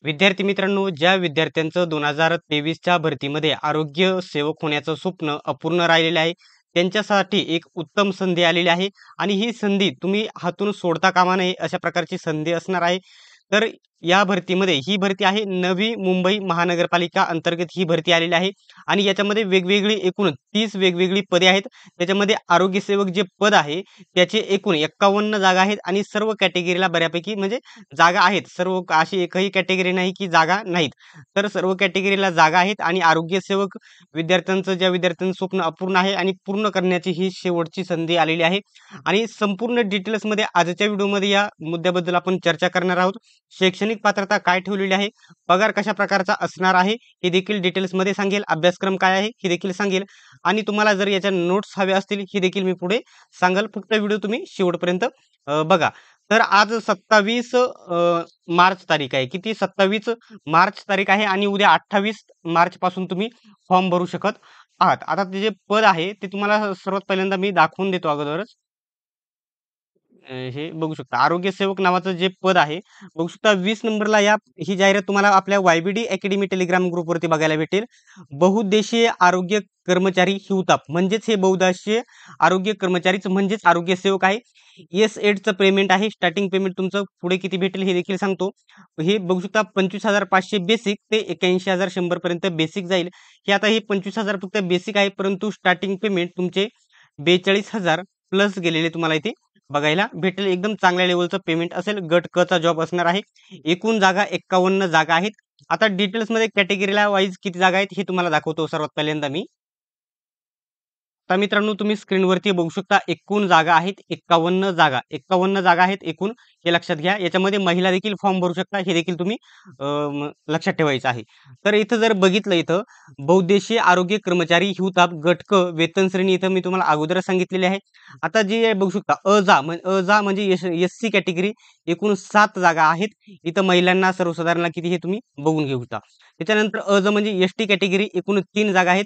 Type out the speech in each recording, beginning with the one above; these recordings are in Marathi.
विद्यार्थी मित्रांनो, ज्या विद्यार्थ्यांचं 2023च्या भरतीमध्ये आरोग्य सेवक होण्याचं स्वप्न अपूर्ण राहिलेलं आहे, त्यांच्यासाठी एक उत्तम संधी आलेली आहे आणि ही संधी तुम्ही हातून सोडता कामा नये अशा प्रकारची संधी असणार आहे. तर या भरतीमध्ये ही भरती आहे नवी मुंबई महानगरपालिका अंतर्गत ही भरती आलेली आहे आणि याच्यामध्ये वेगवेगळी एकूण 30 वेगवेगळी पदे आहेत. त्याच्यामध्ये आरोग्य सेवक जे पद आहे त्याचे एकूण 51 जागा आहेत आणि सर्व कॅटेगरीला बऱ्यापैकी म्हणजे जागा आहेत. सर्व अशी एकही कॅटेगरी नाही की जागा नाहीत. तर सर्व कॅटेगरीला जागा आहेत आणि आरोग्य सेवक विद्यार्थ्यांचं ज्या विद्यार्थ्यांचं स्वप्न अपूर्ण आहे आणि पूर्ण करण्याची ही शेवटची संधी आलेली आहे. आणि संपूर्ण डिटेल्समध्ये आजच्या व्हिडिओमध्ये या मुद्द्याबद्दल आपण चर्चा करणार आहोत. शैक्षणिक पात्रता काय ठेवलेली आहे, पगार कशा प्रकारचा असणार आहे हे देखील डिटेल्समध्ये सांगेल. अभ्यासक्रम काय आहे हे देखील सांगेल आणि तुम्हाला जर याच्या नोट्स हव्या असतील हे देखील मी पुढे सांगाल. फक्त व्हिडिओ तुम्ही शेवटपर्यंत बघा. तर आज 27 मार्च तारीख आहे. किती? 27 मार्च तारीख आहे आणि उद्या 28 मार्च पासून तुम्ही फॉर्म भरू शकत आहात. आता ते जे पद आहे ते तुम्हाला सर्वात पहिल्यांदा मी दाखवून देतो अगोदरच. हे बघू शकता आरोग्य सेवक नावाचं जे पद आहे बघू शकता 20 नंबरला ही जाहिरात तुम्हाला आपल्या YBD अकॅडमी टेलिग्राम ग्रुपवरती बघायला भेटेल. बहुउद्देशीय आरोग्य कर्मचारी हिवताप म्हणजेच हे बहुउद्देशीय आरोग्य कर्मचारीच म्हणजेच आरोग्य सेवक आहे. S8चं पेमेंट आहे. स्टार्टिंग पेमेंट तुमचं पुढे किती भेटेल हे देखील सांगतो. हे बघू शकता 25,500 बेसिक ते 81,100 पर्यंत बेसिक जाईल. हे आता हे 25,000 फक्त बेसिक आहे, परंतु स्टार्टिंग पेमेंट तुमचे 42,000 प्लस गेलेले तुम्हाला इथे बघायला भेटेल. एकदम चांगल्या लेवलचं पेमेंट असेल. गट क चा जॉब असणार आहे. एकूण जागा 51 जागा आहेत. आता डिटेल्समध्ये कॅटेगरीला वाईज किती जागा आहेत हे तुम्हाला दाखवतो सर्वात पहिल्यांदा मी. आता मित्रांनो तुम्ही स्क्रीनवरती बघू शकता एकूण जागा आहेत 51 जागा. 51 जागा आहेत एकूण, हे लक्षात घ्या. याच्यामध्ये महिला देखील फॉर्म भरू शकता हे देखील तुम्ही लक्षात ठेवायचं आहे. तर इथं जर बघितलं इथं बहुउद्देशीय आरोग्य कर्मचारी हिवताप गट क वेतन श्रेणी इथं मी तुम्हाला अगोदरच सांगितलेली आहे. आता जे बघू शकता अ म्हणजे SC कॅटेगरी एकूण 7 जागा आहेत. इथं महिलांना सर्वसाधारणला किती हे तुम्ही बघून घेऊ शकता. त्याच्यानंतर म्हणजे ST कॅटेगरी एकूण 3 जागा आहेत.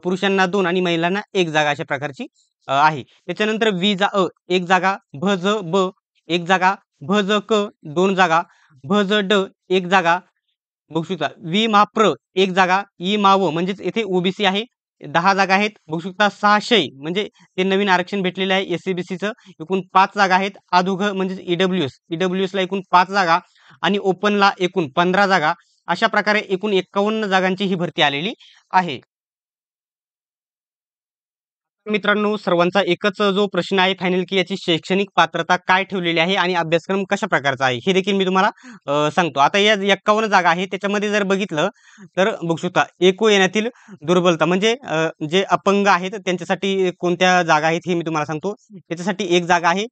पुरुषांना 2 आणि महिलांना 1 जागा अशा प्रकारची आहे. त्याच्यानंतर एक जागा, ब 1 जागा, क 2 जागा, ड 1 जागा बघू शकता. प्र 1 जागा, म्हणजेच येथे ओबीसी आहे 10 जागा आहेत. बघू शकता 600 म्हणजे ते नवीन आरक्षण भेटलेले आहे SC-BCचं एकूण 5 जागा आहेत. म्हणजेच ईडब्ल्यूएसला एकूण 5 जागा आणि ओपनला एकूण 15 जागा. अशा प्रकारे एकूण 51 जागांची ही भरती आलेली आहे. मित्रांनो सर्वांचा एकच जो प्रश्न आहे फायनल की याची शैक्षणिक पात्रता काय ठेवलेली आहे आणि अभ्यासक्रम कशा प्रकारचा आहे हे देखील मी तुम्हाला सांगतो. आता या 51 जागा आहे त्याच्यामध्ये जर बघितलं तर बघू शकता ऐकू येण्यातील दुर्बलता म्हणजे जे अपंग आहेत त्यांच्यासाठी कोणत्या जागा आहेत हे मी तुम्हाला सांगतो. त्याच्यासाठी एक जागा आहे.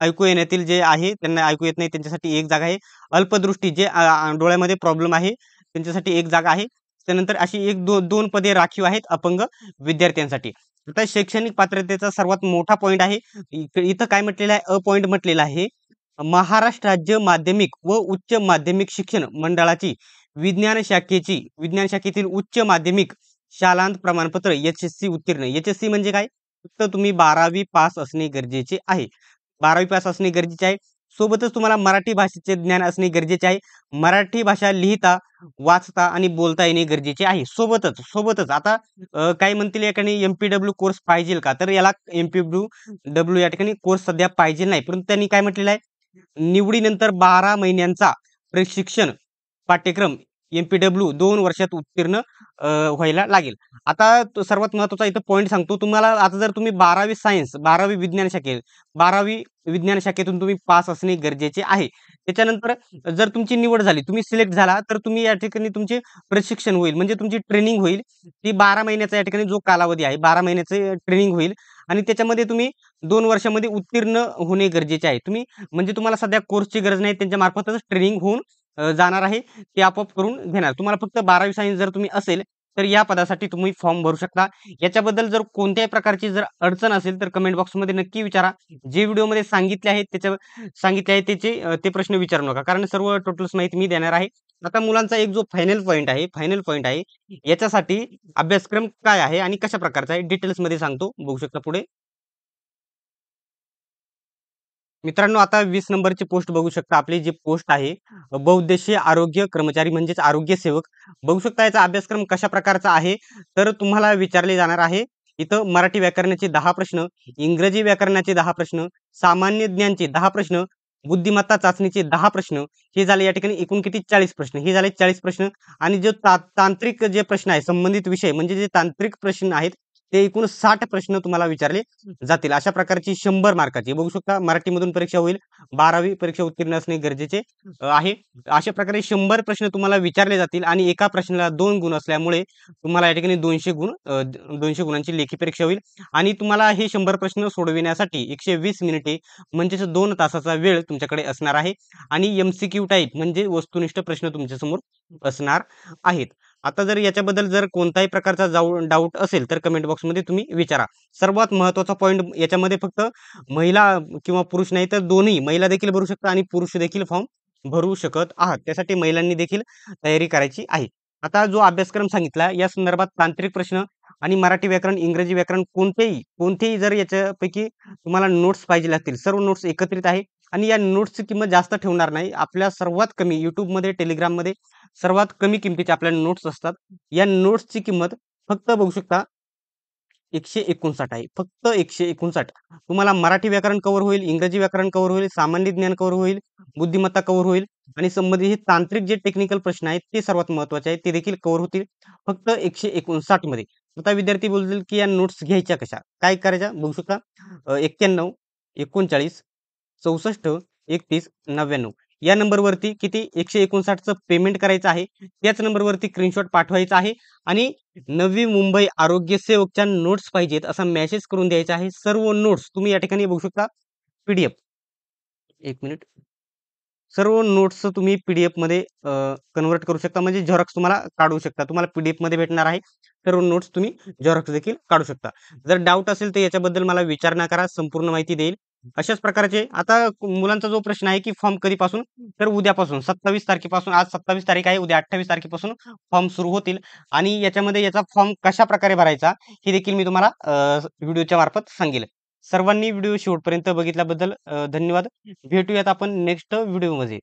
ऐकू येण्यातील जे आहे त्यांना ऐकू येत नाही त्यांच्यासाठी एक जागा आहे. अल्पदृष्टी जे डोळ्यामध्ये प्रॉब्लेम आहे त्यांच्यासाठी एक जागा आहे. त्यानंतर अशी दोन पदे राखीव आहेत अपंग विद्यार्थ्यांसाठी. आता शैक्षणिक पात्रतेचा सर्वात मोठा पॉइंट आहे. इथं काय म्हटलेलं आहे? पॉइंट म्हटलेला आहे. महाराष्ट्र राज्य माध्यमिक व उच्च माध्यमिक शिक्षण मंडळाची विज्ञान शाखेतील उच्च माध्यमिक शालांत प्रमाणपत्र HSC उत्तीर्ण. HSC म्हणजे काय? फक्त तुम्ही 12वी पास असणे गरजेचे आहे. 12वी पास असणे गरजेचे आहे. सोबतच तुम्हाला मराठी भाषेचे ज्ञान असणे गरजेचे आहे. मराठी भाषा लिहिता, वाचता आणि बोलता येणे गरजेचे आहे. सोबतच आता काही म्हणतील या ठिकाणी MPW कोर्स पाहिजे का? तर याला MPW या ठिकाणी कोर्स सध्या पाहिजे नाही. परंतु त्यांनी काय म्हटलेलं आहे? निवडीनंतर 12 महिन्यांचा प्रशिक्षण पाठ्यक्रम MPW 2 वर्षात उत्तीर्ण व्हायला लागेल. आता तो सर्वात महत्त्वाचा इथं पॉइंट सांगतो तुम्हाला. आता जर तुम्ही 12वी सायन्स 12वी विज्ञान शाखेतून तुम्ही पास असणे गरजेचे आहे. त्याच्यानंतर जर तुमची निवड झाली, तुम्ही सिलेक्ट झाला, तर तुम्ही या ठिकाणी तुमचे प्रशिक्षण होईल म्हणजे तुमची ट्रेनिंग होईल. ती 12 महिन्याचा या ठिकाणी जो कालावधी आहे 12 महिन्याचे ट्रेनिंग होईल आणि त्याच्यामध्ये तुम्ही 2 वर्षामध्ये उत्तीर्ण होणे गरजेचे आहे. म्हणजे तुम्हाला सध्या कोर्सची गरज नाही, त्यांच्या मार्फतच ट्रेनिंग होऊन जाणार आहे. ते आपोआप करून घेणार. तुम्हाला फक्त 12वी सायन्स जर तुम्ही असेल तर या पदासाठी तुम्ही फॉर्म भरू शकता. याच्याबद्दल जर कोणत्याही प्रकारची जर अडचण असेल तर कमेंट बॉक्समध्ये नक्की विचारा. जे व्हिडिओमध्ये सांगितले आहे त्याचे ते प्रश्न विचारू नका, कारण सर्व टोटल्स माहिती मी देणार आहे. आता मुलांचा एक जो फायनल पॉइंट आहे याच्यासाठी अभ्यासक्रम काय आहे आणि कशा प्रकारचा आहे डिटेल्समध्ये सांगतो. बघू शकता पुढे. मित्रांनो, आता 20 नंबरची पोस्ट बघू शकता. आपली जी पोस्ट आहे बहुउद्देशीय आरोग्य कर्मचारी म्हणजेच आरोग्य सेवक. बघू शकता याचा अभ्यासक्रम कशा प्रकारचा आहे. तर तुम्हाला विचारले जाणार आहे. इथं मराठी व्याकरणाचे 10 प्रश्न, इंग्रजी व्याकरणाचे 10 प्रश्न, सामान्य ज्ञानचे 10 प्रश्न, बुद्धिमत्ता चाचणीचे 10 प्रश्न. हे झाले या ठिकाणी एकूण किती 40 प्रश्न. हे झाले 40 प्रश्न आणि जो तांत्रिक जे प्रश्न आहे संबंधित विषय म्हणजे जे तांत्रिक प्रश्न आहेत ते एकूण 60 प्रश्न तुम्हाला विचारले जातील. अशा प्रकारची 100 मार्काची बघू शकता मराठीमधून परीक्षा होईल. 12वी परीक्षा उत्तीर्ण असणे गरजेचे आहे. अशा प्रकारे 100 प्रश्न तुम्हाला विचारले जातील आणि एका प्रश्नाला 2 गुण असल्यामुळे तुम्हाला या ठिकाणी 200 गुण 200 गुणांची लेखी परीक्षा होईल आणि तुम्हाला हे 100 प्रश्न सोडविण्यासाठी 120 मिनिटे म्हणजेच 2 तासाचा वेळ तुमच्याकडे असणार आहे आणि एम-सी-क्यू टाइप म्हणजे वस्तुनिष्ठ प्रश्न तुमच्यासमोर असणार आहेत. आता जर याच्याबद्दल जर कोणत्याही प्रकारचा डाऊट असेल तर कमेंट बॉक्समध्ये तुम्ही विचारा. सर्वात महत्त्वाचा पॉइंट याच्यामध्ये फक्त महिला किंवा पुरुष नाही तर दोन्ही महिला देखील भरू शकतात आणि पुरुष देखील फॉर्म भरू शकत आहात. त्यासाठी महिलांनी देखील तयारी करायची आहे. आता जो अभ्यासक्रम सांगितला या संदर्भात तांत्रिक प्रश्न आणि मराठी व्याकरण, इंग्रजी व्याकरण कोणतेही जर याच्यापैकी तुम्हाला नोट्स पाहिजे असतील, सर्व नोट्स एकत्रित आहे आणि या नोट्सची किंमत जास्त ठेवणार नाही. आपल्या सर्वात कमी YouTubeमध्ये, Telegramमध्ये सर्वात कमी किमतीचे आपल्या नोट्स असतात. या नोट्सची किंमत फक्त बघू शकता 159 आहे. फक्त 159. तुम्हाला मराठी व्याकरण कव्हर होईल, इंग्रजी व्याकरण कव्हर होईल, सामान्य ज्ञान कव्हर होईल, बुद्धिमत्ता कव्हर होईल आणि संबंधित हे तांत्रिक जे टेक्निकल प्रश्न आहेत ते सर्वात महत्त्वाचे आहेत. ते देखील कव्हर होतील फक्त 159 मध्ये. आता विद्यार्थी बोलतील की या नोट्स घ्यायच्या कशा? काय करायच्या? बघू शकता 91 39 64 31 99 या नंबरवरती किती 159चं पेमेंट करायचं आहे. त्याच नंबरवरती स्क्रीनशॉट पाठवायचा आहे आणि नवी मुंबई आरोग्य सेवकच्या नोट्स पाहिजेत असा मेसेज करून द्यायचा आहे. सर्व नोट्स तुम्ही या ठिकाणी बघू शकता पी-डी-एफ. 1 मिनिट. सर्व नोट्स तुम्ही पी-डी-एफमध्ये कन्व्हर्ट करू शकता म्हणजे झेरॉक्स तुम्हाला काढू शकता. तुम्हाला पी-डी-एफमध्ये भेटणार आहे. सर्व नोट्स तुम्ही झेरॉक्स देखील काढू शकता. जर डाऊट असेल तर याच्याबद्दल मला विचारणा करा. संपूर्ण माहिती देईल. अशाच प्रकारचे आता मुलांचा जो प्रश्न आहे की फॉर्म कधीपासून? तर उद्यापासून 27 तारखेपासून आज 27 तारीख आहे. उद्या 28 तारखेपासून फॉर्म सुरू होतील आणि याच्यामध्ये याचा फॉर्म कशाप्रकारे भरायचा हे देखील मी तुम्हाला व्हिडिओच्या मार्फत सांगेल. सर्वांनी व्हिडिओ शेवटपर्यंत बघितल्याबद्दल धन्यवाद. भेटूयात आपण नेक्स्ट व्हिडिओमध्ये.